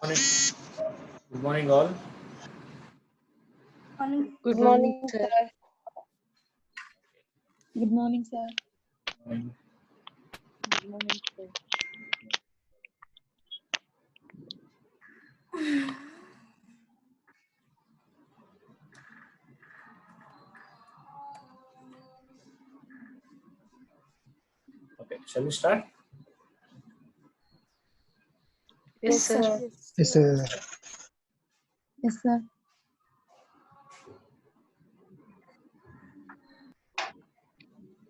Morning. Good morning, all. Good morning, sir. Good morning, sir. Morning. Good morning, sir. Okay, shall we start? Yes, sir. Yes, sir. Yes, sir.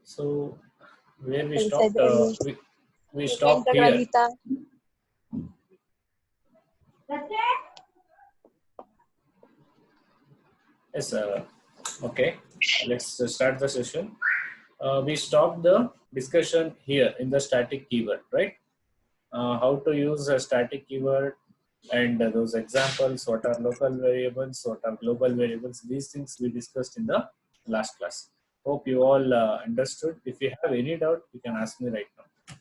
So, where we Yes, stopped, sir. we stopped here. Yes, okay. Let's start the session. We stopped the discussion here in the static keyword, right? How to use a static keyword and those examples, what are local variables, what are global variables, these things we discussed in the last class. Hope you all understood. If you have any doubt, you can ask me right now.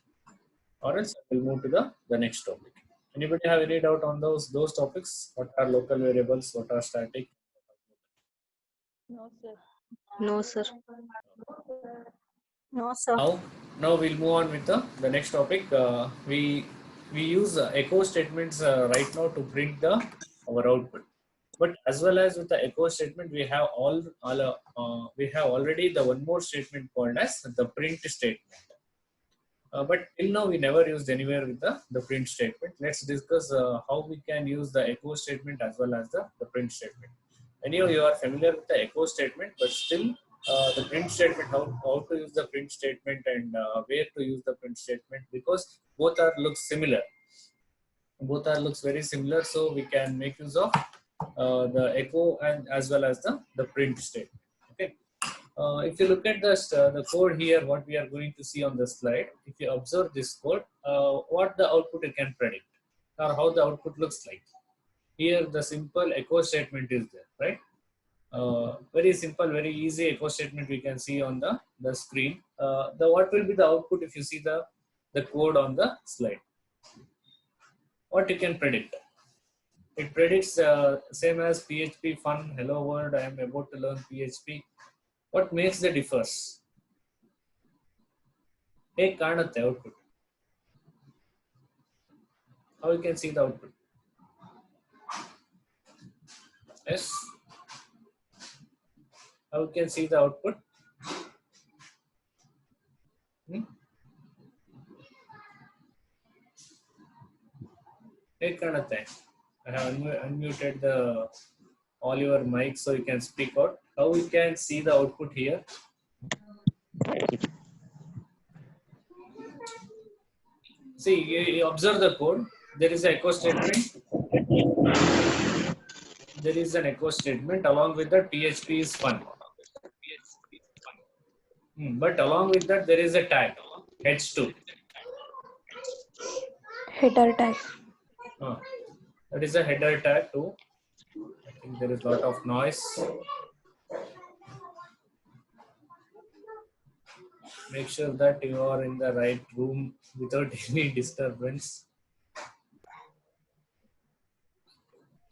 Or else we'll move to the next topic. Anybody have any doubt on those topics? What are local variables? What are static? No, sir. No, sir. No, sir. Now we'll move on with the next topic. We use echo statements right now to print our output. But as well as with the echo statement, we have we have already the one more statement called as the print statement. But till now we never used anywhere with the print statement. Let's discuss how we can use the echo statement as well as the print statement. Any of you are familiar with the echo statement, but still the print statement, how to use the print statement and where to use the print statement, because both are looks similar. Both are looks very similar, so we can make use of the echo and as well as the print statement. Okay. If you look at the code here, what we are going to see on the slide, if you observe this code, what the output you can predict or how the output looks like. Here, the simple echo statement is there, right? Very simple, very easy echo statement we can see on the screen. What will be the output if you see the code on the slide? What you can predict? It predicts same as PHP fun, hello world, I am about to learn PHP. What makes the difference? Hey, kaanatte output. How you can see the output? Yes. How you can see the output? Hey, kaanatte. I have unmuted all your mics so you can speak out. How you can see the output here? See, you observe the code. There is an echo statement. There is an echo statement along with the PHP is fun. But along with that, there is a tag, H2. Header tag. That is a header tag too. I think there is a lot of noise. Make sure that you are in the right room without any disturbance.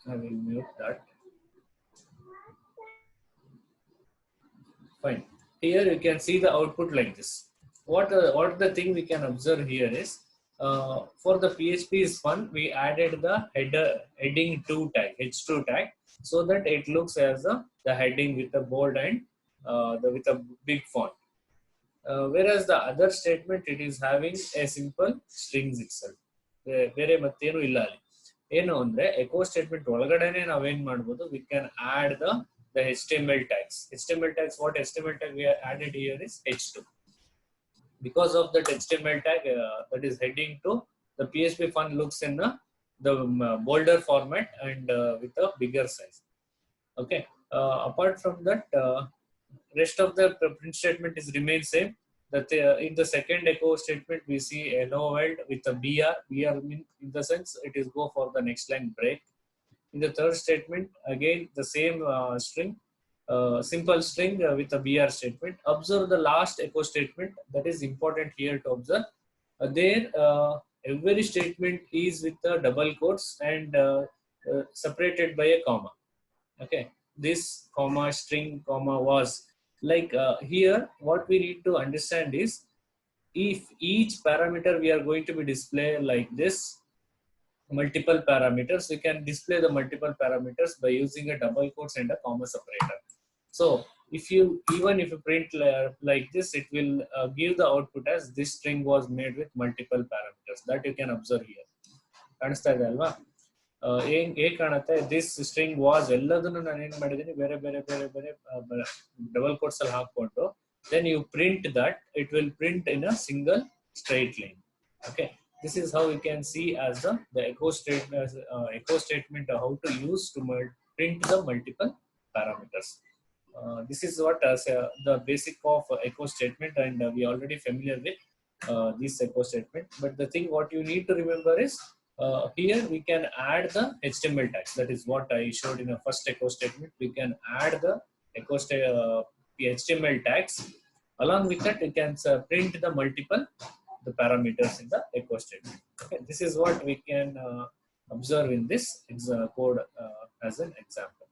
I will mute that. Fine. Here you can see the output like this. What the thing we can observe here is, for the PHP is fun, we added the heading 2 tag, H2 tag, so that it looks as the heading with a bold and with a big font. Whereas the other statement, it is having a simple strings itself. ಬೇರೆ ಮತ್ತೇನು ಇಲ್ಲ ಅಲ್ಲಿ. ಏನು ಅಂದ್ರೆ echo statement ಒಳಗಡೆನೆ ನಾವೇನ್ ಮಾಡಬಹುದು, we can add the HTML tags. HTML tags, what HTML tag we have added here is H2. Because of that HTML tag, that is heading to, the PHP fun looks in the bolder format and with a bigger size. Okay. Apart from that, rest of the print statement is remain same. That in the second echo statement we see hello world with a BR. BR means in the sense it is go for the next line break. In the third statement, again the same string, simple string with a BR statement. Observe the last echo statement. That is important here to observe. There Every statement is with the double quotes and separated by a comma. Okay, this comma, string, comma, was, like here what we need to understand is, if each parameter we are going to be displayed like this, multiple parameters, we can display the multiple parameters by using a double quotes and a comma separator. So if you, even if you print like this, it will give the output as this string was made with multiple parameters. That you can observe here. ಕಾಣಿಸ್ತಾ ಇದೆ ಅಲ್ವಾ? ಹೇಗೆ ಕಾಣುತ್ತೆ, this string was ಎಲ್ಲದನ್ನು ನಾನು ಏನು ಮಾಡಿದ್ದೀನಿ, ಬೇರೆ ಬೇರೆ ಬೇರೆ ಬೇರೆ ಡಬಲ್ ಕೋಟ್ಸ್ ಅಲ್ಲಿ ಹಾಕೊಂಡು, then you print that, it will print in a single straight line. Okay, this is how you can see as the echo statement, how to use to print the multiple parameters. This is what the basic of echo statement, and we already familiar with this echo statement. But the thing what you need to remember is, here we can add the HTML tags. That is what I showed in the first echo statement. We can add the HTML tags. Along with that, you can print the multiple the parameters in the echo statement. Okay, this is what we can observe in this code as an example.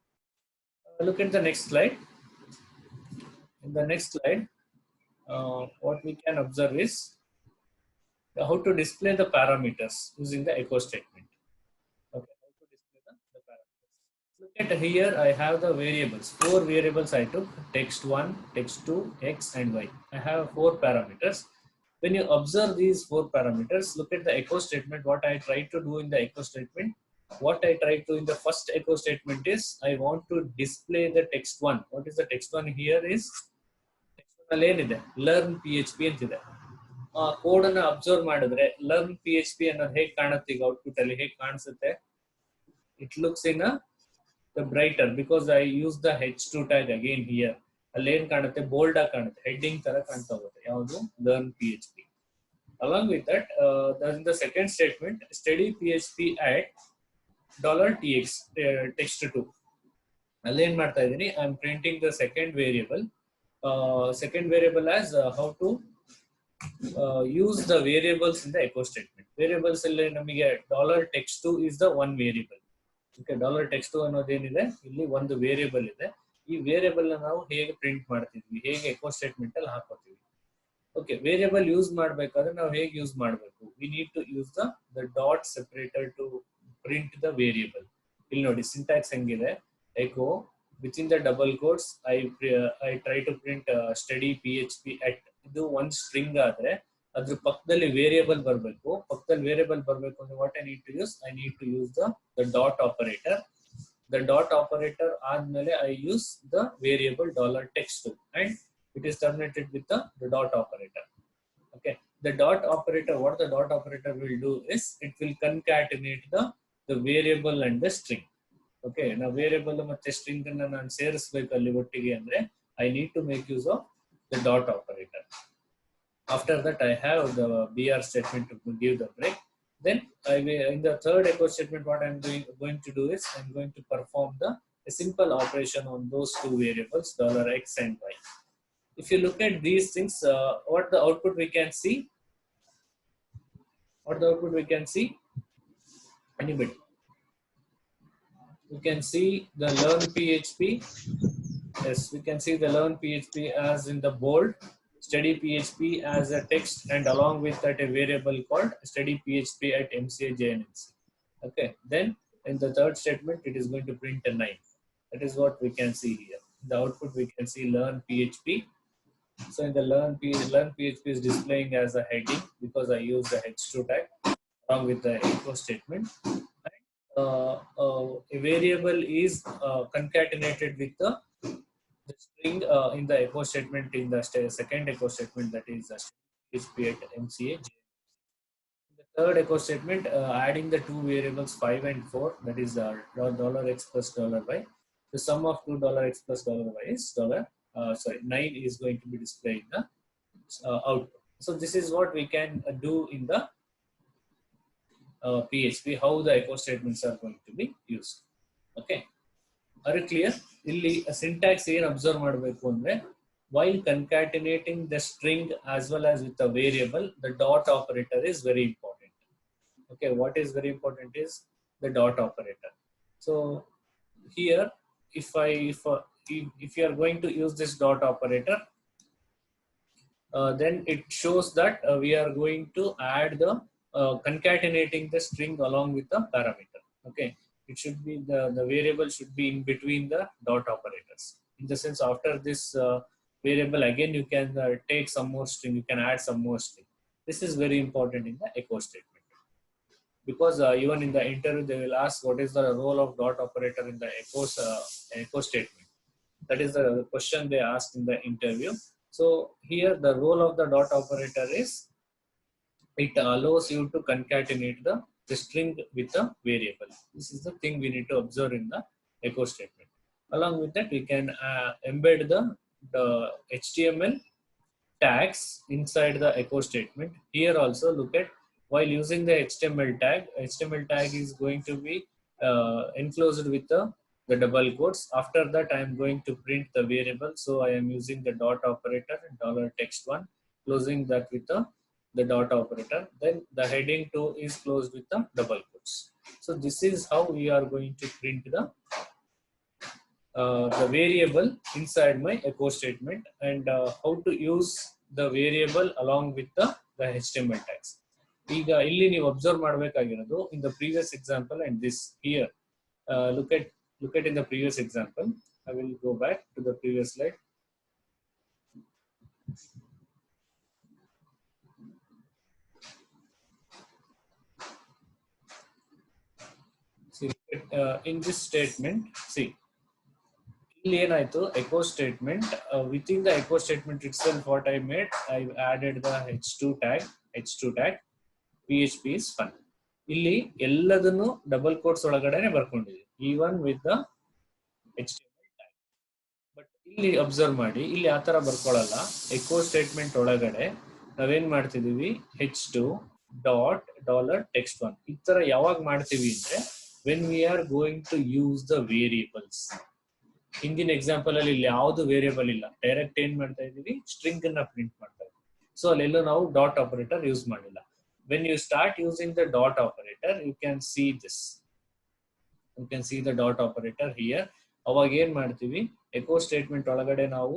Look at the next slide. In the next slide, what we can observe is how to display the parameters using the echo statement. Okay, how to display the parameters. Look at here, I have the variables. 4 variables I took: text1, text2, x, and y. I have 4 parameters. When you observe these 4 parameters, look at the echo statement. What I try to do in the echo statement, what I try to in the first echo statement is, I want to display the text1. What is the text1 here is, text1 ಅಲ್ಲಿ ಏನಿದೆ, learn PHP ಅಂತಿದೆ. Code ಅನ್ನು observe ಮಾಡಿದ್ರೆ learn PHP ಅನ್ನೋದು ಹೇಗೆ ಕಾಣುತ್ತೆ ಈಗ output ಅಲ್ಲಿ, ಹೇಗೆ ಕಾಣಿಸುತ್ತೆ, it looks in the brighter because I use the h2 tag again here. ಅಲ್ಲಿ ಏನ್ ಕಾಣುತ್ತೆ, ಬೋಲ್ಡ್ ಆಗಿ ಕಾಣುತ್ತೆ, ಹೆಡ್ಡಿಂಗ್ ತರ ಕಾಣ್ತಾ ಹೋಗುತ್ತೆ, ಯಾವುದು, learn PHP. Along with that, in the second statement, study PHP at $tx text2. ಅಲ್ಲಿ ಏನ್ ಮಾಡ್ತಾ ಇದೀನಿ, I am printing the second variable as how to use the variables in the echo statement. Variables ಅಲ್ಲಿ ನಮಗೆ $text2 is the one variable. Okay, $text2 ಅನ್ನೋದು ಏನಿದೆ, ಇಲ್ಲಿ ಒಂದು ವೇರಿಯಬಲ್ ಇದೆ. ಈ ವೇರಿಯಬಲ್ ನಾವು ಹೇಗೆ ಪ್ರಿಂಟ್ ಮಾಡ್ತಿದ್ವಿ, ಹೇಗೆ ಎಕೋ ಸ್ಟೇಟ್ಮೆಂಟ್ ಅಲ್ಲಿ ಹಾಕೋತೀವಿ. ಓಕೆ, ವೇರಿಯಬಲ್ ಯೂಸ್ ಮಾಡ್ಬೇಕಾದ್ರೆ ನಾವು ಹೇಗೆ ಯೂಸ್ ಮಾಡಬೇಕು, we need to use the dot separator to print the variable. ಇಲ್ಲಿ ನೋಡಿ ಸಿಂಟ್ಯಾಕ್ಸ್ ಹೆಂಗಿದೆ, echo with in the double quotes I try to print study PHP at. ಇದು ಒಂದು ಸ್ಟ್ರಿಂಗ್ ಆದ್ರೆ ಅದ್ರ ಪಕ್ಕದಲ್ಲಿ ವೇರಿಯಬಲ್ ಬರಬೇಕು. ಪಕ್ಕದಲ್ಲಿ ವೇರಿಯಬಲ್ ಬರಬೇಕು ಅಂದ್ರೆ what I need to use the dot operator. The dot operator ಆದ್ಮೇಲೆ I use the variable $text2 and it is terminated with the dot operator. Okay, the dot operator, what the dot operator will do is, it will concatenate the variable and the string. Okay, now variable ಮತ್ತೆ string ಅನ್ನು ನಾನು ಸೇರಿಸಬೇಕು ಅಲ್ಲಿ ಒಟ್ಟಿಗೆ ಅಂದ್ರೆ I need to make use of the dot operator. After that, I have the BR statement to give the break. Then in the third echo statement, what I'm going to do is, I'm going to perform a simple operation on those 2 variables, $x and y. If you look at these things, what the output we can see? Anybody? You can see the learn PHP. Yes, we can see the learn PHP as in the bold, study PHP as a text, and along with that a variable called study PHP at MCA-JNMC. Okay, then in the third statement, it is going to print a 9. That is what we can see here. The output we can see learn PHP. So in the learn PHP is displaying as a heading because I use the h2 tag along with the echo statement. A variable is concatenated with the string in the echo statement, in the second echo statement, that is PHP at MCA. The third echo statement, adding the 2 variables 5 and 4, that is $x plus $y. The sum of $x plus $y is 9 is going to be displayed in the output. So this is what we can do in the PHP, how the echo statements are going to be used. Okay, are you clear? ಇಲ್ಲಿ syntax ಏನು observe ಮಾಡಬೇಕು ಅಂದ್ರೆ, while concatenating the string as well as with the variable, the dot operator is very important. Okay, what is very important is the dot operator. So here, if you are going to use this dot operator, then it shows that we are going to add the concatenating the string along with the parameter. Okay, it should be the variable should be in between the dot operators. In the sense, after this variable, again you can take some more string, you can add some more string. This is very important in the echo statement, because even in the interview they will ask what is the role of dot operator in the echo statement. That is the question they asked in the interview. So here the role of the dot operator is it allows you to concatenate the string with a variable. This is the thing we need to observe in the echo statement. Along with that, we can embed the HTML tags inside the echo statement. Here also look at, while using the HTML tag is going to be enclosed with the double quotes. After that, I am going to print the variable. So I am using the dot operator, $text1, closing that with the dot operator. Then the heading 2 is closed with the double quotes. So this is how we are going to print the variable inside my echo statement, and how to use the variable along with the HTML tags. ಈಗ ಇಲ್ಲಿ ನೀವು observe ಮಾಡಬೇಕಾಗಿರೋದು in the previous example and this here, look at in the previous example. I will go back to the previous slide. See, in this statement, see, ಇಲ್ಲಿ ಏನಾಯ್ತು, echo statement, within the echo statement itself, what I made, I added the h2 tag PHP is fun. ಇಲ್ಲಿ ಎಲ್ಲದನ್ನು double quotes ಒಳಗಡೆನೆ ಬರ್ಕೊಂಡಿದೆ, even with the HTML tag. But ಇಲ್ಲಿ observe ಮಾಡಿ, ಇಲ್ಲಿ ಆ ತರ ಬರ್ಕೊಳ್ಳಲ್ಲ. ಎಕೋ ಸ್ಟೇಟ್ಮೆಂಟ್ ಒಳಗಡೆ ನಾವೇನ್ ಮಾಡ್ತಿದೀವಿ, h2 ಡಾಟ್ $text1. ಈ ತರ ಯಾವಾಗ ಮಾಡ್ತೀವಿ ಅಂದ್ರೆ, when we are going to use the variables. ಹಿಂದಿನ ಎಕ್ಸಾಂಪಲ್ ಅಲ್ಲಿ ಇಲ್ಲಿ ಯಾವ್ದು ವೇರಿಯೇಬಲ್ ಇಲ್ಲ, ಡೈರೆಕ್ಟ್ ಏನ್ ಮಾಡ್ತಾ ಇದೀವಿ, ಸ್ಟ್ರಿಂಗ್ ಅನ್ನ ಪ್ರಿಂಟ್ ಮಾಡ್ತಾ ಇದೀವಿ. ಸೊ ಅಲ್ಲೆಲ್ಲೂ ನಾವು ಡಾಟ್ ಆಪರೇಟರ್ ಯೂಸ್ ಮಾಡಿಲ್ಲ. When you start using the dot operator, you can see this. You can see the dot operator here. ಅವಾಗ ಏನ್ ಮಾಡ್ತೀವಿ, ಎಕೋ ಸ್ಟೇಟ್ಮೆಂಟ್ ಒಳಗಡೆ ನಾವು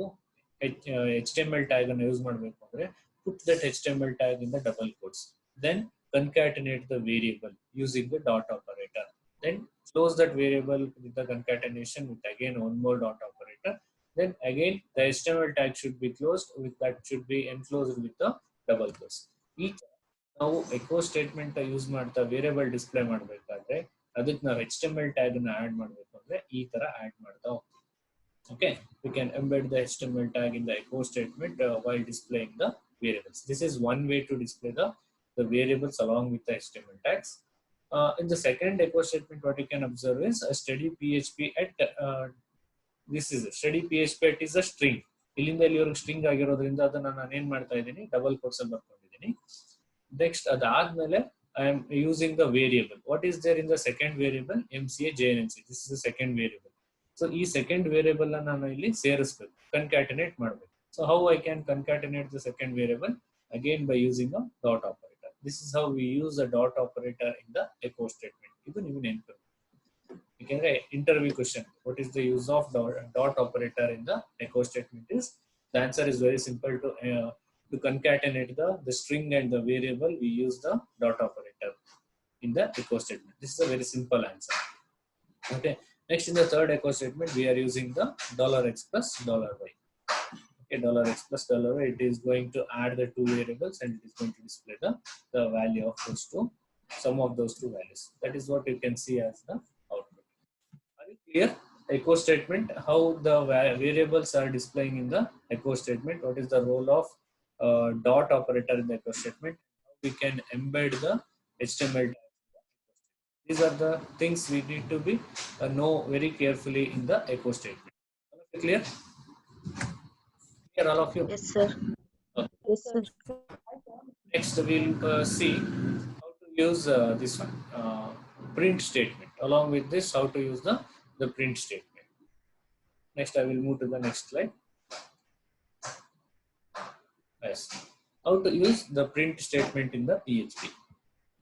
HTML tag ಅನ್ನು ಯೂಸ್ ಮಾಡಬೇಕು ಅಂದ್ರೆ, put that HTML tag in the double quotes, then concatenate the variable using the dot operator, then close that variable with the concatenation with again one more dot operator, then again the HTML tag should be closed with that should be enclosed with the double quotes. Each ನಾವು eco statement use ಮಾಡ್ತಾ variable display ಮಾಡಬೇಕಾದ್ರೆ ಅದಕ್ಕೆ ನಾವು HTML tag ಅನ್ನು add ಮಾಡಬೇಕು ಅಂದ್ರೆ ಈ ತರ ಆಡ್ ಮಾಡ್ತಾ ಹೋಗ್ತೀವಿ. Okay, we can embed the HTML tag in the echo statement while displaying the variables. This is one way to display the variables along with the HTML tags. In the second echo statement, what you can observe is a steady PHP at this is a steady PHP at is a string. ಇಲ್ಲಿಂದ ಇಲ್ಲಿವರೆಗೆ string ಆಗಿರೋದ್ರಿಂದ ಅದನ್ನ ನಾನು ಏನ್ ಮಾಡ್ತಾ ಇದ್ದೀನಿ, double quotes ಅಲ್ಲಿ ಬರ್ಕೊಂಡಿದ್ದೀನಿ. Next, ಅದಾದ್ಮೇಲೆ I am using the variable. What is there in the second variable? MCA JNNC. This is the second variable. So ಈ second variable ನಾನು ಇಲ್ಲಿ ಸೇರಿಸಬೇಕು, concatenate ಮಾಡಬೇಕು. So how I can concatenate the second variable? Again by using a dot operator. This is how we use a dot operator in the echo statement. ಇದು ನೀವು ನೆನಪು. ಯಾಕಂದ್ರೆ interview question, what is the use of dot operator in the echo statement is, the answer is very simple. To concatenate the string and the variable, we use the dot operator in the echo statement. This is a very simple answer. Okay, next in the third echo statement, we are using the $x plus $y. Okay, $x plus $y, it is going to add the two variables and it is going to display the value of those two, sum of those two values. That is what you can see as the output. Are you clear? Echo statement, how the variables are displaying in the echo statement, what is the role of dot operator in the echo statement, how we can embed the HTML tag. These are the things we need to be know very carefully in the echo statement. All of you clear? Clear all of you? Yes, sir. Okay. Yes, sir. Next we'll see how to use this one, print statement. Along with this, how to use the print statement. Next I will move to the next slide. Yes, how to use the print statement in the PHP.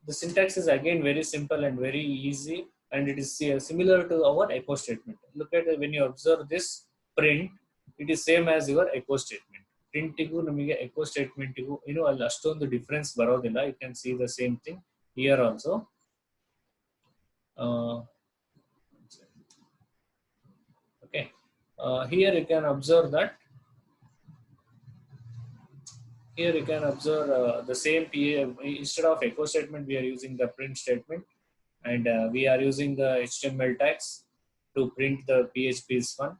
the syntax is again very simple and very easy, and it is similar to our echo statement. Look at when you observe this print, it is same as your echo statement. Printigu namige echo statementigu ಅಲ್ಲಿ ಅಷ್ಟೊಂದು difference ಬರೋದಿಲ್ಲ. You can see the same thing here also. Okay, here you can observe that. Here you can observe the same instead of echo statement we are using the print statement, and we are using the HTML tags to print the PHP's one.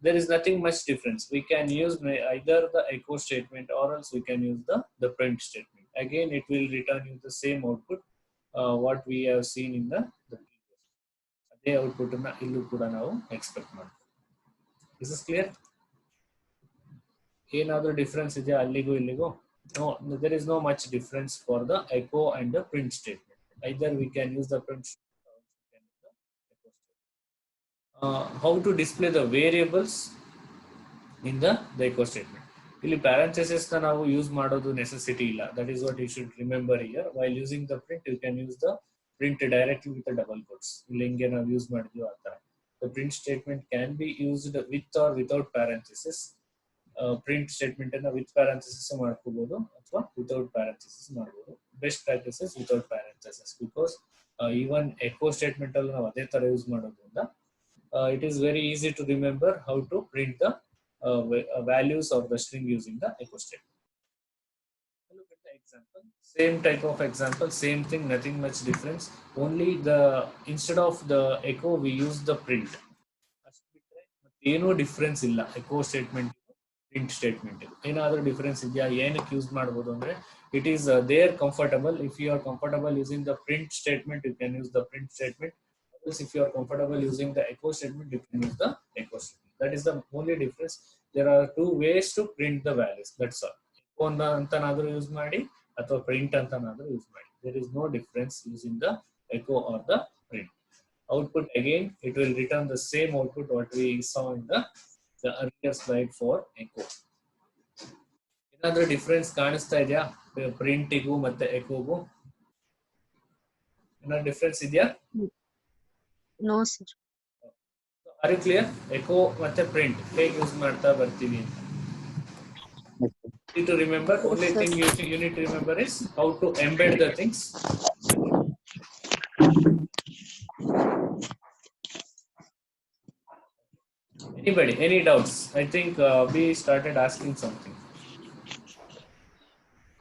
There is nothing much difference. We can use either the echo statement or else we can use the print statement. Again, it will return you the same output what we have seen in the previous. ಅದೇ output ಅನ್ನ ಇಲ್ಲೂ ಕೂಡ ನಾವು expect ಮಾಡ್ತೀವಿ. Is this clear? ಏನಾದರೂ difference ಇದೆಯಾ ಅಲ್ಲಿಗೂ ಇಲ್ಲಿಗೂ? No, there is no much difference for the echo and the print statement. Either we can use the print statement or we can use the echo statement. How to display the variables in the echo statement? ಇಲ್ಲಿ parenthesis na ನಾವು use ಮಾಡೋದು necessity ಇಲ್ಲ. That is what you should remember here. While using the print, you can use the print directly with the double quotes. ಇಲ್ಲಿ ಹೆಂಗೆ ನಾವು use ಮಾಡಿದ್ವಿ ಆ ತರ. The print statement can be used with or without parenthesis. Print statement ಅನ್ನ with parenthesis ಮಾಡ್ಕೋಬಹುದು ಅಥವಾ without parenthesis ಮಾಡಬಹುದು. Best practice is without parenthesis, because even echo statement ಅಲ್ಲಿ ನಾವು ಅದೇ ತರ ಯೂಸ್ ಮಾಡೋದ್ರಿಂದ it is very easy to remember how to print the values of the string using the echo statement. Look at the example. Same type of example, same thing, nothing much difference. Only the instead of the echo we use the print. ಏನು difference ಇಲ್ಲ echo statement print statement. ಏನಾದರೂ difference ಇದೆಯಾ? ಏನಕ್ಕೆ use ಮಾಡ್ಬೋದು ಅಂದ್ರೆ it is there comfortable. If you are comfortable using the print statement, you can use the print statement. If you are comfortable using the echo statement, you can use the echo statement. That is the only difference. There are two ways to print the values. That's all. Echo antanaದರೂ use ಮಾಡಿ ಅಥವಾ print ಅಂತನಾದರೂ use ಮಾಡಿ. There is no difference using the echo or the print. Output again, it will return the same output what we saw in the earlier slide for echo. ಏನಾದರೂ difference ಕಾಣಿಸ್ತಾ ಇದೆಯಾ ಪ್ರಿಂಟಿಗೂ ಮತ್ತೆ ಎಕೋಗೂ? ಏನಾದ್ರು difference ಇದೆಯಾ? No, sir. Are you clear? Echo ಮತ್ತೆ print ಹೇಗೆ use ಮಾಡ್ತಾ ಬರ್ತೀವಿ ಅಂತ. Need to remember, only thing you need to remember is how to embed the things. Anybody, any doubts? I think we started asking something.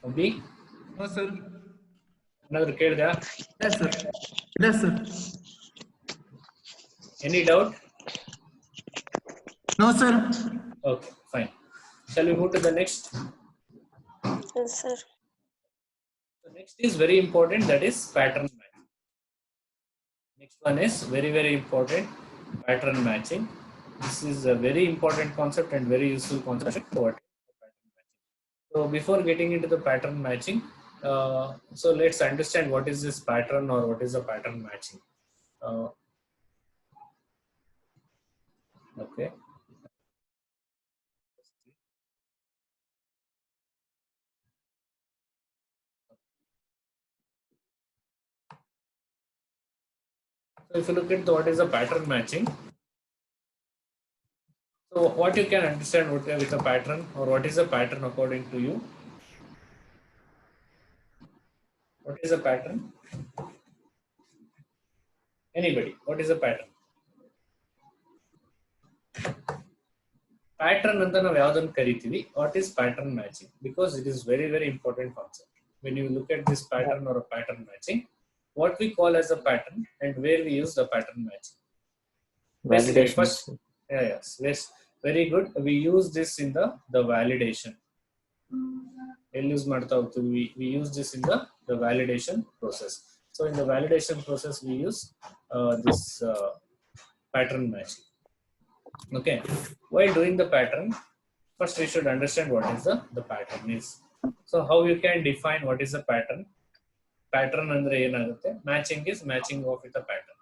Abhi? No, sir. ಏನಾದ್ರು ಕೇಳಿದ್ಯಾ? Yes, sir. Yes, sir. Any doubt? No, sir. Okay, fine. Shall we move to the next? Yes, sir. The next is very important, that is pattern matching. Next one is very, very important, pattern matching. This is a very important concept and very useful concept. What is pattern matching? So before getting into the pattern matching, so let's understand what is this pattern or what is the pattern matching. Okay. So if you look at what is the pattern matching, so what you can understand with a pattern, or what is a pattern according to you? What is a pattern? Anybody? What is a pattern? Pattern anta ನಾವು ಯಾವುದನ್ನು ಕರಿತೀವಿ? What is pattern matching? Because it is very, very important concept. When you look at this pattern or a pattern matching, what we call as a pattern and where we use the pattern matching. Basically, first, yes, very good. We use this in the validation. We use this in the validation process. So in the validation process, we use this pattern matching. Okay. While doing the pattern, first we should understand what is the pattern is. So how you can define what is a pattern? Pattern andre enagutte? Matching is matching of with a pattern.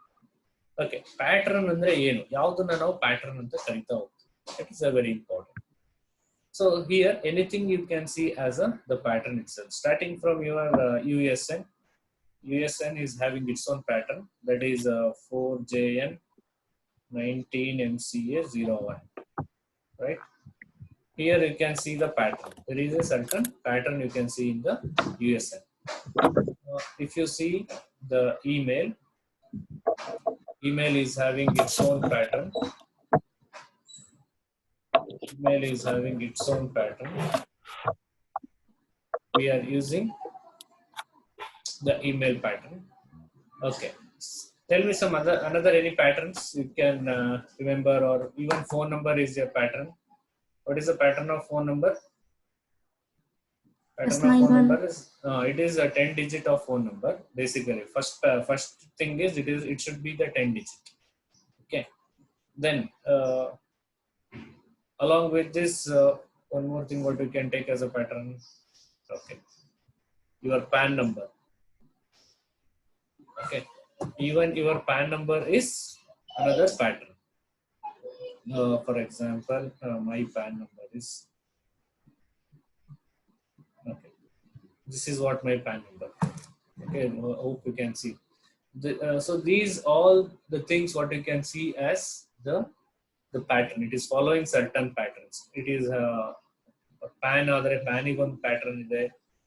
Okay. Pattern andre ಏನು? ಯಾವುದನ್ನ ನಾವು pattern ಅಂತ ಕರೀತಾ ಹೋಗ್ತೀವಿ. That is a very important. So here anything you can see as the pattern itself. Starting from your USN, USN is having its own pattern, that is 4JN 19MCA01, right? Here you can see the pattern. There is a certain pattern you can see in the USN. If you see the email is having its own pattern. Email is having its own pattern. We are using the email pattern. Okay. Tell me some another any patterns you can remember, or even phone number is a pattern. What is the pattern of phone number? Pattern of phone number is it is a 10 digit of phone number basically. First thing is it should be the 10 digit. Okay. Then along with this, one more thing what you can take as a pattern. Okay. Your PAN number. Okay. Even your PAN number is another pattern. For example, my PAN number is, okay, this is what my PAN number. Okay, hope you can see. So these all the things what you can see as the pattern. It is following certain patterns. It is PAN ಆದರೆ ಪ್ಯಾನಿಗೆ ಒಂದು pattern ಇದೆ,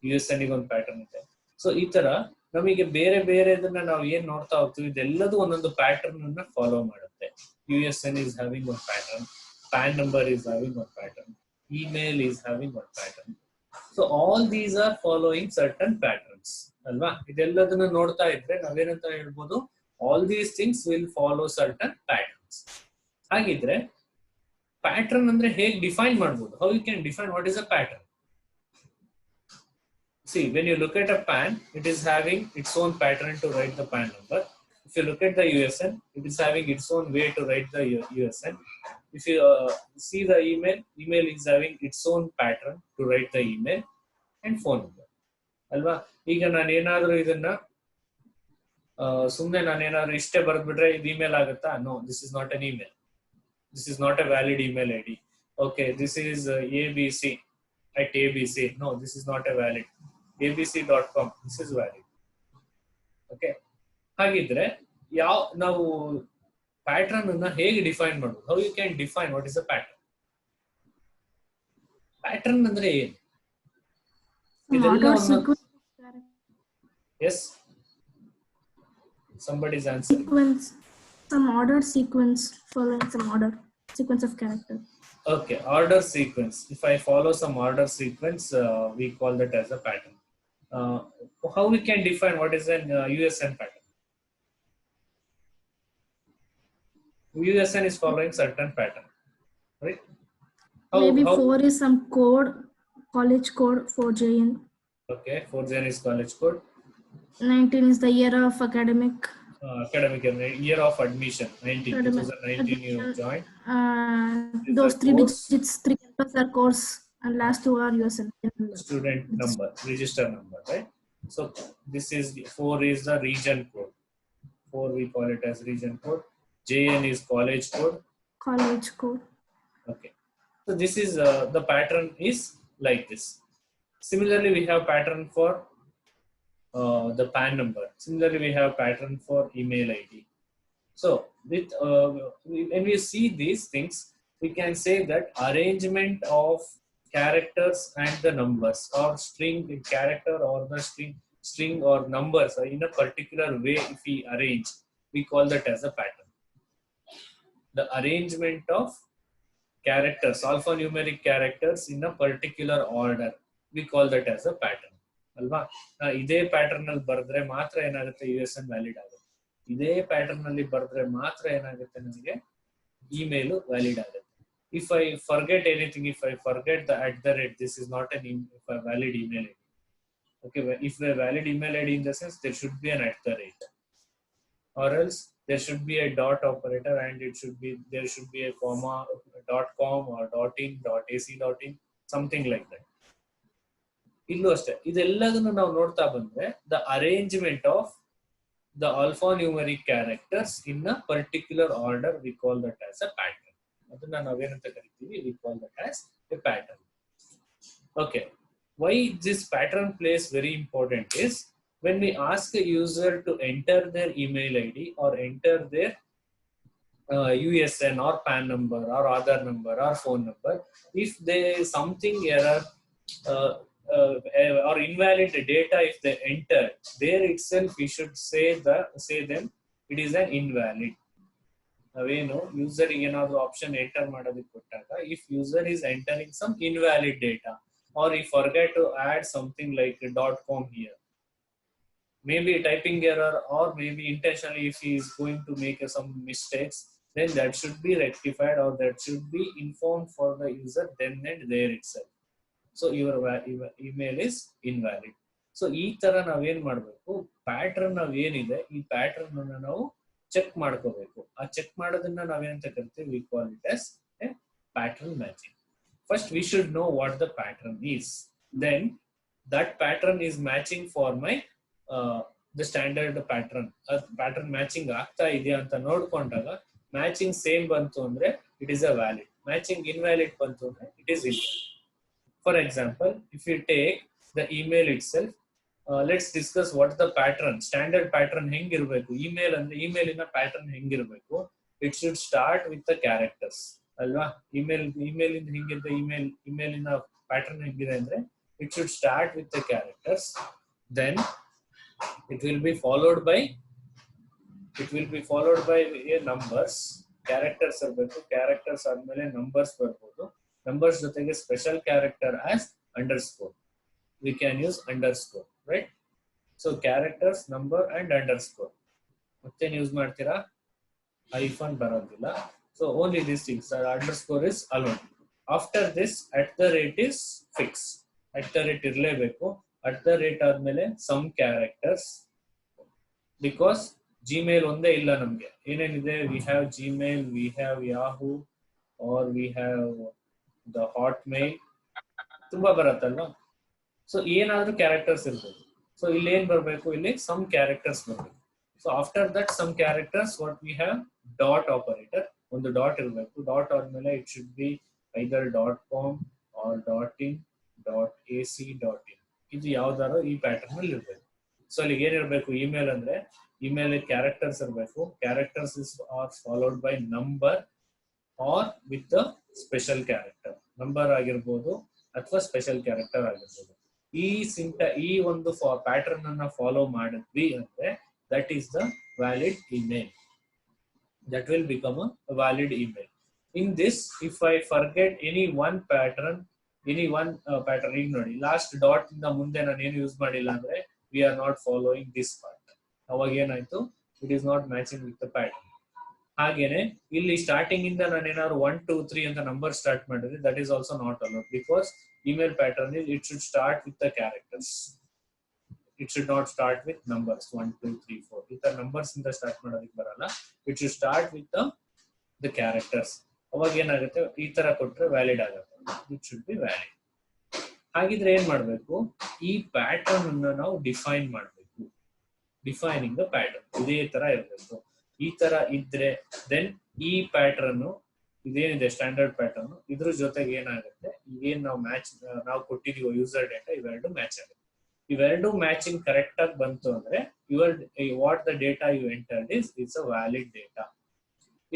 USN ಗೆ ಒಂದು pattern ಇದೆ. So ಈ ತರ ನಮಗೆ ಬೇರೆ ಬೇರೆ ಇದನ್ನ ನಾವು ಏನ್ ನೋಡ್ತಾ ಹೋಗ್ತೀವಿ, ಇದೆಲ್ಲದೂ ಒಂದೊಂದು ಪ್ಯಾಟರ್ನ್ ಅನ್ನ ಫಾಲೋ ಮಾಡುತ್ತೆ. USN is having one pattern, PAN number is having one pattern, email is having one pattern. So all these are following certain patterns ಅಲ್ವಾ? ಇದೆಲ್ಲದನ್ನ ನೋಡ್ತಾ ಇದ್ರೆ ನಾವೇನಂತ ಹೇಳ್ಬೋದು, all these things will follow certain patterns. ಹಾಗಿದ್ರೆ pattern ಅಂದ್ರೆ ಹೇಗೆ define ಮಾಡ್ಬೋದು? How you can define what is a pattern? See, when you look at a PAN, it is having its own pattern to write the PAN number. If you look at the USN, it is having its own way to write the USN. If you see the email is having its own pattern to write the email and phone number. ಅಲ್ವಾ? ಈಗ ನಾನು ಏನಾದರೂ ಇದನ್ನ ಸುಮ್ಮನೆ ನಾನೇನಾದ್ರು ಇಷ್ಟೇ ಬರೆದ್ಬಿಟ್ರೆ ಇದು email ಆಗುತ್ತಾ? No, this is not an email. This is not a valid email ID. Okay, this is ABC at ABC. No, this is not a valid. abc.com. This is valid. Okay. ಹಾಗಿದ್ರೆ ನಾವು pattern ಅನ್ನ ಹೇಗೆ define ಮಾಡೋದು? How you can define what is a pattern? Pattern ಅಂದ್ರೆ ಏನು? Yes. Somebody's answering. Some order sequence following some order sequence of character. Okay, order sequence. If I follow some order sequence, we call that as a pattern. How we can define what is an USN pattern? USN is following certain pattern, right? Maybe 4 is some code, college code, 4JN. Okay, 4JN is college code. 19 is the year of academic. Academic year of admission, 2019 you joined. Those 3 digits, 3 characters are course, and last 2 are USN. Student number, register number, right? So this is 4 is the region code. 4 we call it as region code. JN is college code. College code. Okay. So this is the pattern is like this. Similarly, we have pattern for the PAN number. Similarly, we have pattern for email ID. So with when we see these things, we can say that arrangement of characters and the numbers, or string character or the string or numbers in a particular way, if we arrange, we call that as a pattern. The arrangement of characters, alphanumeric characters in a particular order, we call that as a pattern. ಅಲ್ವಾ? ಇದೇ pattern ಅಲ್ಲಿ ಬರೆದ್ರೆ ಮಾತ್ರ ಏನಾಗುತ್ತೆ, USN valid ಆಗುತ್ತೆ. ಇದೇ pattern ಅಲ್ಲಿ ಬರೆದ್ರೆ ಮಾತ್ರ ಏನಾಗುತ್ತೆ, ನನಗೆ ಇಮೇಲ್ ವ್ಯಾಲಿಡ್ ಆಗುತ್ತೆ. If I forget anything, if I forget the @ this is not a valid email ID. Okay, if the valid email ID in the sense, there should be an @ or else there should be a dot operator, and there should be a comma, .com or .in, .ac.in, something like that. ಇಲ್ಲೂ ಅಷ್ಟೇ. ಇದೆಲ್ಲದನ್ನು ನಾವು ನೋಡ್ತಾ ಬಂದ್ರೆ the arrangement of the alphanumeric characters in a particular order, we call that as a pattern. ಅದನ್ನ ನಾವೇನಂತ ಕರಿತೀವಿ, we call that as a pattern. Okay, why this pattern place very important is when we ask a user to enter their email ID or enter their USN or PAN number or Aadhaar number or phone number, if there is something error uh, or invalid data if they enter, there itself we should say them it is an invalid. ನಾವೇನು user ಏನಾದ್ರು option enter ಮಾಡೋದಕ್ಕೆ ಕೊಟ್ಟಾಗ if user is entering some invalid data or he forget to add something like .com here, maybe typing error or maybe intentionally if he is going to make some mistakes, then that should be rectified or that should be informed for the user then and there itself. So your email is invalid. So ಈ ತರ ನಾವೇನ್ ಮಾಡ್ಬೇಕು, pattern ನಾವೇನಿದೆ ಈ pattern ಅನ್ನ ನಾವು check ಮಾಡ್ಕೋಬೇಕು. ಆ check ಮಾಡೋದನ್ನ ನಾವೇನಂತ ಕರಿತೀವಿ, we call it as a pattern matching. First we should know what the pattern is, then that pattern is matching for my the standard pattern. Pattern matching ಆಗ್ತಾ ಇದೆಯಾ ಅಂತ ನೋಡ್ಕೊಂಡಾಗ ಮ್ಯಾಚಿಂಗ್ ಸೇಮ್ ಬಂತು ಅಂದ್ರೆ it is a valid, matching invalid ಬಂತು ಅಂದ್ರೆ it is invalid. For example, if you take the email itself, let's discuss what the pattern, standard pattern ಹೆಂಗಿರ್ಬೇಕು. email ಅಂದ್ರೆ email ಇನ pattern ಹೆಂಗಿರ್ಬೇಕು, it should start with the characters ಅಲ್ವಾ. email ಇಂದ ಹೆಂಗಿದೆ, email ಇನ pattern ಹೆಂಗಿದೆ ಅಂದ್ರೆ it should start with the characters, then it will be followed by a numbers. characters ಇರಬೇಕು, characters ಆದ್ಮೇಲೆ numbers ಬರ್ಬೋದು, numbers ಜೊತೆಗೆ special character as underscore. We can use underscore, right? So characters, number and underscore. ಮತ್ತೇನು use ಮಾಡ್ತೀರಾ, hyphen ಬರೋದಿಲ್ಲ. So only these things, underscore is allowed. After this @ is fixed. @ ಇರಲೇಬೇಕು. @ ಆದ್ಮೇಲೆ some characters, because Gmail ಒಂದೇ ಇಲ್ಲ ನಮ್ಗೆ, ಏನೇನಿದೆ, we have Gmail, we have Yahoo, or we have the Hotmail, ತುಂಬಾ ಬರುತ್ತಲ್ವಾ. ಸೊ ಏನಾದ್ರೂ ಕ್ಯಾರೆಕ್ಟರ್ಸ್ ಇರ್ಬೋದು. ಸೊ ಇಲ್ಲಿ ಏನ್ ಬರ್ಬೇಕು, ಇಲ್ಲಿ ಸಮ್ ಕ್ಯಾರೆಕ್ಟರ್ಸ್ ಬರ್ಬೇಕು. So after that some characters what we have dot operator, ಒಂದು ಡಾಟ್ ಇರಬೇಕು. ಡಾಟ್ ಆದ್ಮೇಲೆ it should be either .com or .in, .ac, .in. ಇದು ಯಾವ್ದಾರು ಈ ಪ್ಯಾಟರ್ನ್ ಅಲ್ಲಿ ಇರ್ಬೇಕು. ಸೊ ಅಲ್ಲಿ ಏನಿರ್ಬೇಕು, ಇಮೇಲ್ ಅಂದ್ರೆ ಇಮೇಲ್ ಕ್ಯಾರೆಕ್ಟರ್ಸ್ ಇರಬೇಕು. Characters are followed by number or with special character. Number ಆಗಿರ್ಬೋದು ಅಥವಾ ಸ್ಪೆಷಲ್ ಕ್ಯಾರೆಕ್ಟರ್ ಆಗಿರ್ಬೋದು. ಈ ಒಂದು ಪ್ಯಾಟರ್ನ್ ಅನ್ನ ಫಾಲೋ ಮಾಡಿದ್ವಿ ಅಂದ್ರೆ that is the valid email. that will become a valid email. In this, if I forget any one pattern, ಈಗ ನೋಡಿ ಲಾಸ್ಟ್ ಡಾಟ್ ಇಂದ ಮುಂದೆ ನಾನು ಏನು ಯೂಸ್ ಮಾಡಿಲ್ಲ ಅಂದ್ರೆ we are not following this part. ಅವಾಗ ಏನಾಯ್ತು, it is not matching with the pattern. ಹಾಗೇನೆ ಇಲ್ಲಿ ಸ್ಟಾರ್ಟಿಂಗ್ ಇಂದ ನಾನು ಏನಾದ್ರು 1 2 3 ಅಂತ ನಂಬರ್ ಸ್ಟಾರ್ಟ್ ಮಾಡಿದ್ರೆ that is also not allowed, because email pattern is it should start with the characters. It should not start with numbers 1 2 3 4. If the numbers ಇಂದ start ಮಾಡೋದಕ್ಕೆ ಬರಲ್ಲ, it should start with the characters. ಅವಾಗ ಏನಾಗುತ್ತೆ, ಈ ತರ ಕೊಟ್ರೆ valid ಆಗುತ್ತೆ, it should be valid. ಹಾಗಿದ್ರೆ ಏನ್ ಮಾಡ್ಬೇಕು, ಈ ಪ್ಯಾಟರ್ನ್ ಅನ್ನ ನಾವು ಡಿಫೈನ್ ಮಾಡಬೇಕು. ಡಿಫೈನಿಂಗ್ ದ ಪ್ಯಾಟರ್ನ್ ಇದೇ ತರ ಇರಬೇಕು. ಈ ತರ ಇದ್ರೆ ದೆನ್ ಈ ಪ್ಯಾಟರ್ನ್ ಇದೇನಿದೆ ಸ್ಟ್ಯಾಂಡರ್ಡ್ ಪ್ಯಾಟರ್ನ್, ಇದ್ರ ಜೊತೆಗೆ ಏನಾಗುತ್ತೆ, ಏನ್ ನಾವು ಕೊಟ್ಟಿದೀವೋ ಯೂಸರ್ ಡೇಟಾ ಇವೆರಡು ಮ್ಯಾಚ್ ಆಗುತ್ತೆ. ಇವೆರಡು ಮ್ಯಾಚಿಂಗ್ ಕರೆಕ್ಟ್ ಆಗಿ ಬಂತು ಅಂದ್ರೆ what the data you entered it's a valid data.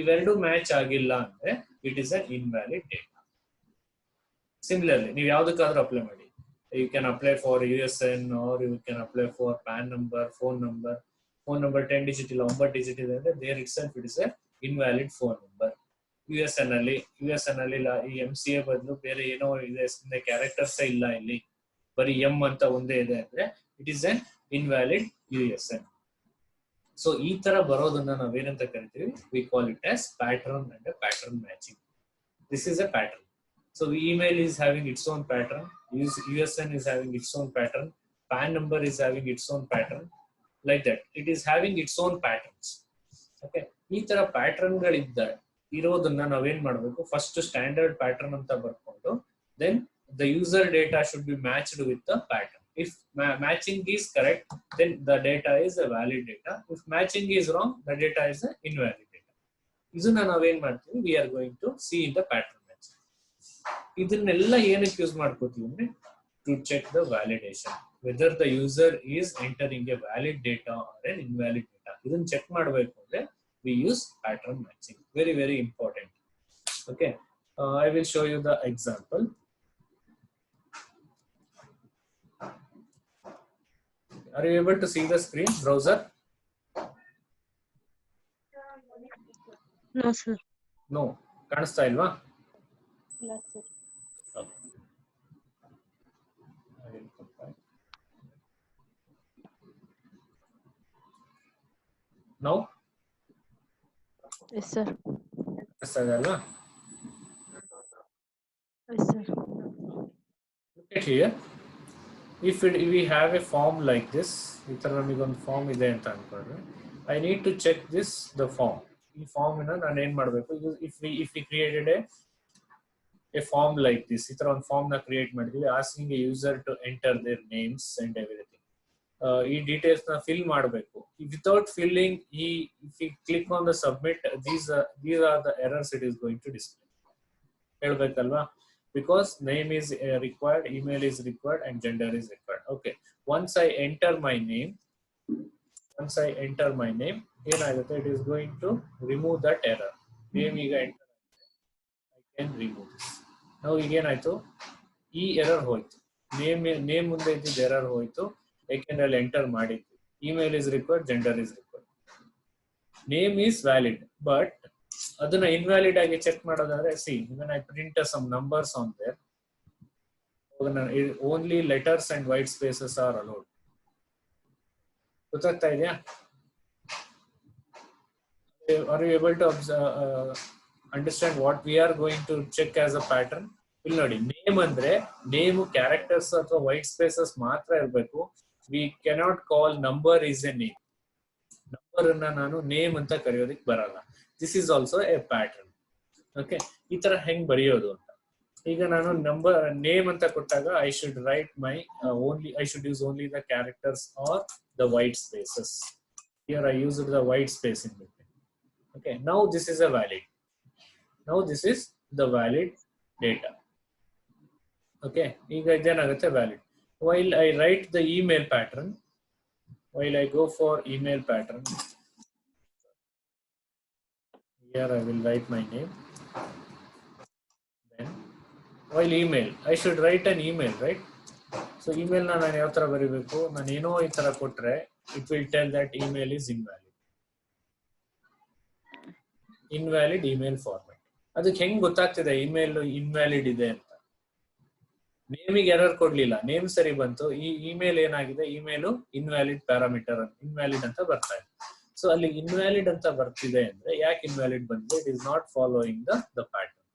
ಇವೆರಡು ಮ್ಯಾಚ್ ಆಗಿಲ್ಲ ಅಂದ್ರೆ it is an invalid data. Similarly ನೀವು ಯಾವ್ದಕ್ಕಾದ್ರೂ ಅಪ್ಲೈ ಮಾಡಿ, you can apply for USN or you can apply for PAN number, phone number 10 digit ಇಲ್ಲ 9 digit ಇದೆ ಅಂದ್ರೆ there it's it is a invalid phone number. USN ಅಲ್ಲಿ ಇಲ್ಲ, ಈ MCA ಬದಲು ಬೇರೆ ಏನೋ ಇದೆ, ಕ್ಯಾರೆಕ್ಟರ್ಸ್ ಇಲ್ಲ, ಇಲ್ಲಿ ಬರೀ M ಅಂತ ಒಂದೇ ಇದೆ ಅಂದ್ರೆ it is an invalid USN. So ಈ ತರ ಬರೋದನ್ನ ನಾವೇನಂತ ಕರಿತೀವಿ, we call it as pattern and pattern matching. This is a pattern. So email is having its own pattern, USN is having its own pattern, PAN number is having its own pattern, like that. It is having its own patterns. Okay, ಈ ತರ pattern ಇರೋದನ್ನ ನಾವೇನ್ ಮಾಡ್ಬೇಕು, first standard pattern ಅಂತ ಬರ್ಕೊಂಡು then the user data should be matched with the pattern. If matching is correct, then the data is a valid data. If matching is wrong, the data is an invalid data. ಇದನ್ನ ನಾವೇನ್ ಮಾಡ್ತೀವಿ, we are going to see in the pattern. ಇದನ್ನೆಲ್ಲ ಏನಕ್ಕೆ use ಮಾಡ್ಕೋತೀವಿ ಅಂದ್ರೆ to check the validation. whether the user is entering a valid data or an invalid data. Idನ್ನು check ಮಾಡಬೇಕು ಅಂದ್ರೆ we use pattern matching. Very, very important. Okay, I will show you the example. Are you able to see the screen, browser? No, sir. No. ಕಾಣಿಸ್ತಾ ಇಲ್ವಾ? Yes, sir. Okay. I will come back. Now? Yes, sir. ಕಾಣಿಸ್ತಾ ಇದೆ ಅಲ್ವಾ? Yes, sir. Look at here. If we have a form like this, ಈ ತರ ನಮಗೊಂದು form ಇದೆ ಅಂತ ಅನ್ಕೊಂಡ್ರೆ, I need to check this the form. ಈ ಫಾರ್ಮ್ ನಾನು ಏನ್ ಮಾಡಬೇಕು? If we created a form like this, ಈ ತರ ಒಂದು ಫಾರ್ಮ್ ನ ಕ್ರಿಯೇಟ್ ಮಾಡಿದ್ವಿ, asking a user to enter their names and everything. ಈ ಡೀಟೇಲ್ಸ್ ನ ಫಿಲ್ ಮಾಡಬೇಕು. Without filling, if we click on the submit, these are the errors it is going to display. ಹೇಳ್ಬೇಕಲ್ವಾ? Because name is required, email is required, and gender is required. Okay, once I enter my name, ಏನಾಗುತ್ತೆ? It is going to remove that error. Name ಈಗ enter, I can remove this. Now ಈಗ ಏನಾಯ್ತು? ಈ error ಹೋಯ್ತು. Name ಮುಂದೆ ಇದ್ದಿದ್ದು error ಹೋಯ್ತು, ಯಾಕೆಂದ್ರೆ ಅಲ್ಲಿ ಎಂಟರ್ ಮಾಡಿದ್ದು. Email is required, gender is required, name is valid. But ಅದನ್ನ ಇನ್ವ್ಯಾಲಿಡ್ ಆಗಿ ಚೆಕ್ ಮಾಡೋದಾದ್ರೆ, C when I print some numbers on there, only letters and white spaces are allowed. ಗೊತ್ತಾಗ್ತಾ ಇದೆಯಾ? Are you able to understand what we are going to check as a pattern? ಇಲ್ಲಿ ನೋಡಿ, name ಅಂದ್ರೆ name characters ಅಥವಾ white spaces ಮಾತ್ರ ಇರಬೇಕು. We cannot call number is A name. Number ಅನ್ನ ನಾನು ನೇಮ್ ಅಂತ ಕರೆಯೋದಕ್ಕೆ ಬರಲ್ಲ. This is also A pattern. Okay, ಈ ತರ ಹೆಂಗ್ ಬರೆಯೋದು ಅಂತ. ಈಗ ನಾನು ನಂಬರ್ ನೇಮ್ ಅಂತ ಕೊಟ್ಟಾಗ I should write my I should use only the characters are the white spaces. Here I use the white space in between. Okay, now this is a valid. Now this is the valid data. Okay, ಈಗ ಇದೇನಾಗುತ್ತೆ? valid. While I write the email pattern, while I go for email pattern, here I will write my name. Then while email, I should write an email, right? So email na ನಾನು ಯಾವ ತರ ಬರೀಬೇಕು? ನಾನು ಏನೋ ಈ ತರ ಕೊಟ್ರೆ it will tell that email is invalid. Invalid email format. ಅದಕ್ಕೆ ಹೆಂಗ್ ಗೊತ್ತಾಗ್ತಿದೆ ಇಮೇಲ್ ಇನ್ವ್ಯಾಲಿಡ್ ಇದೆ ಅಂತ? ನೇಮಿಗೆ ಎರರ್ ಕೊಡ್ಲಿಲ್ಲ, ನೇಮ್ ಸರಿ ಬಂತು. ಈ ಇಮೇಲ್ ಏನಾಗಿದೆ? ಇಮೇಲ್ ಇನ್ವ್ಯಾಲಿಡ್ ಪ್ಯಾರಾಮೀಟರ್, ಇನ್ವ್ಯಾಲಿಡ್ ಅಂತ ಬರ್ತಾ ಇದೆ. ಸೊ ಅಲ್ಲಿ ಇನ್ವ್ಯಾಲಿಡ್ ಅಂತ ಬರ್ತಿದೆ ಅಂದ್ರೆ ಯಾಕೆ ಇನ್ವ್ಯಾಲಿಡ್ ಬಂದಿದೆ? It is not following the pattern.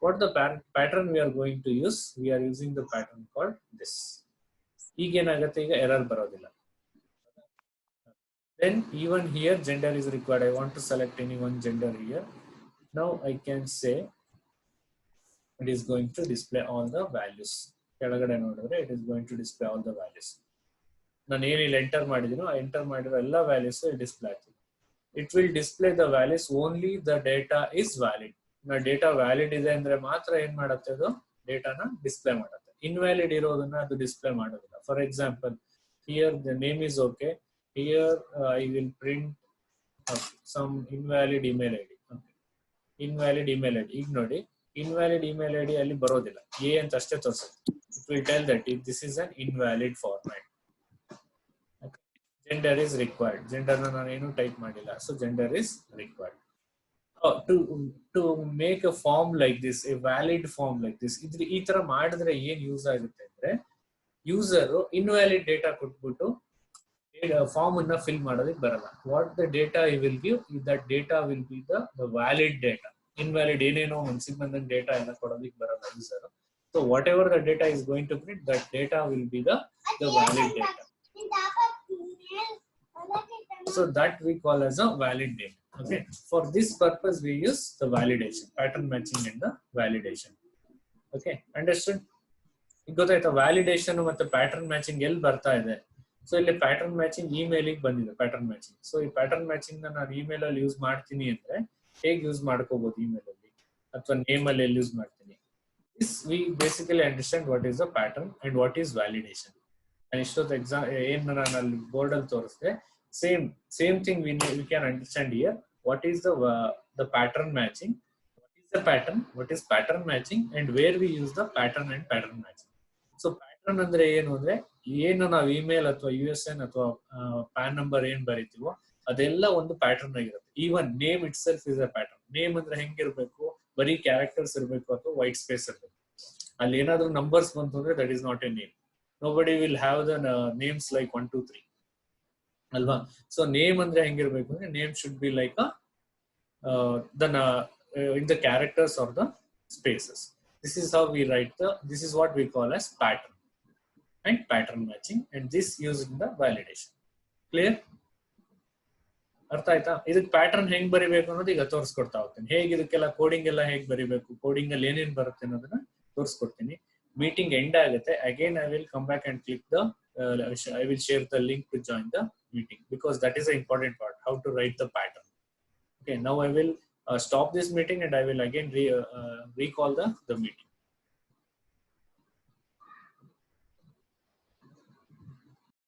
What the pattern we are going to use? We are using the pattern called this. ಈಗ ಏನಾಗುತ್ತೆ? ಈಗ ಎರರ್ ಬರೋದಿಲ್ಲ. Then even here gender is required. I want to select any one gender here. Now I can say it is going to display all the values. ಕೆಳಗಡೆ ನೋಡಿದ್ರೆ it is going to display all the values. ನಾನು ಏನಿಲ್ಲ enter ಮಾಡಿದೀನೋ ಆ enter ಮಾಡಿರೋ ಎಲ್ಲ values display ಆಗ್ತದೆ. It will display the values only the data is valid. ನಾ data valid ಇದೆ ಅಂದ್ರೆ ಮಾತ್ರ ಏನ್ ಮಾಡುತ್ತೆ? ಅದು ಡೇಟಾನ ಡಿಸ್ಪ್ಲೇ ಮಾಡುತ್ತೆ. ಇನ್ವ್ಯಾಲಿಡ್ ಇರೋದನ್ನ ಅದು ಡಿಸ್ಪ್ಲೇ ಮಾಡೋದಿಲ್ಲ. For example, here the name is okay. Here I will print some invalid email ID. Okay. Invalid email ID. ಈಗ ನೋಡಿ, invalid email ID ಅಲ್ಲಿ ಬರೋದಿಲ್ಲ, A ಅಂತ ಅಷ್ಟೇ ತೋರಿಸುತ್ತೆ. It will tell that this is an invalid format. Okay. Gender is required. Gender na ನಾನು ಏನು type ಮಾಡಿಲ್ಲ, so gender is required. To make a form like this, a valid form like this, ಈ ತರ ಮಾಡಿದ್ರೆ ಏನ್ use ಆಗುತ್ತೆ ಅಂದ್ರೆ, user invalid data ಕೊಟ್ಬಿಟ್ಟು ಫಾರ್ಮ್ ಅನ್ನ ಫಿಲ್ ಮಾಡೋದಕ್ಕೆ ಬರಲ್ಲ. What the data you will give, that data will be the valid data. Invalid ಏನೇನೋ ಮನ್ಸಿಗೆ ಬಂದ ಡೇಟಾ ಎಲ್ಲ ಕೊಡೋದಕ್ಕೆ ಬರಲ್ಲ user. So whatever the data is going to print, that data will be the valid data. So that we call as a valid data. Okay, for this purpose we use the validation, pattern matching and the validation. Okay, understood? ಗೊತ್ತಾಯ್ತಾ? Validation ಮತ್ತೆ pattern matching ಎಲ್ಲಿ ಬರ್ತಾ ಇದೆ? So ಇಲ್ಲಿ pattern matching ಇಮೇಲಿಗೆ ಬಂದಿದೆ. Pattern matching, so ಈ pattern matching ನಾನು email ಅಲ್ಲಿ ಯೂಸ್ ಮಾಡ್ತೀನಿ ಅಂದ್ರೆ ಹೇಗೆ ಯೂಸ್ ಮಾಡ್ಕೋಬಹುದು? ಇಮೇಲ್ ಅಲ್ಲಿ ಅಥವಾ ನೇಮ್ ಅಲ್ಲಿ ಎಲ್ಲಿ ಯೂಸ್ ಮಾಡ್ತೀನಿ? This we basically understand what is the pattern and what is validation. ನಾನು ಇಷ್ಟೊತ್ತು ಎಕ್ಸಾಮ್ ಏನು ನಾನು ಅಲ್ಲಿ ಬೋರ್ಡಲ್ಲಿ ತೋರಿಸಿದೆ, same thing we can understand here. What is the pattern matching, what is pattern matching, and where we use the pattern and pattern matching. So pattern ಅಂದ್ರೆ ಏನು ಅಂದ್ರೆ, ಏನು ನಾವು ಇಮೇಲ್ ಅಥವಾ USN ಅಥವಾ ಪ್ಯಾನ್ ನಂಬರ್ ಏನ್ ಬರೀತೀವೋ ಅದೆಲ್ಲ ಒಂದು ಪ್ಯಾಟರ್ನ್ ಆಗಿರುತ್ತೆ. Even name it self is a pattern. Name ಅಂದ್ರೆ ಹೆಂಗಿರ್ಬೇಕು, ಬರೀ ಕ್ಯಾರೆಕ್ಟರ್ಸ್ ಇರಬೇಕು ಅಥವಾ ವೈಟ್ ಸ್ಪೇಸ್ ಇರಬೇಕು. ಅಲ್ಲಿ ಏನಾದ್ರೂ ನಂಬರ್ಸ್ ಬಂತು ಅಂದ್ರೆ that is not A name. Nobody will have the names like 1 2 3 ಅಲ್ವಾ. ಸೊ ನೇಮ್ ಅಂದ್ರೆ ಹೆಂಗಿರ್ಬೇಕು ಅಂದ್ರೆ, name should be like in the characters or the spaces. This is how we write this is what we call as pattern and pattern matching, and this used in the validation. Clear? ಅರ್ಥ ಆಯ್ತಾ? ಇದಕ್ಕೆ pattern ಹೆಂಗ್ ಬರಿಬೇಕು ಅನ್ನೋದು ಈಗ ತೋರಿಸ್ಕೊಡ್ತಾ ಹೋಗ್ತೀನಿ. ಹೇಗೆ ಇದಕ್ಕೆಲ್ಲ ಕೋಡಿಂಗ್ ಎಲ್ಲ ಹೇಗೆ ಬರಿಬೇಕು, ಕೋಡಿಂಗ್ ಅಲ್ಲಿ ಏನೇನು ಬರುತ್ತೆ ಅನ್ನೋದನ್ನ ತೋರಿಸ್ಕೊಡ್ತೀನಿ. ಮೀಟಿಂಗ್ ಎಂಡ್ ಆಗುತ್ತೆ. Again I will come back and click I will share the link to join the meeting, because that is the important part, how to write the pattern. Okay, now I will stop this meeting and I will again recall the meeting.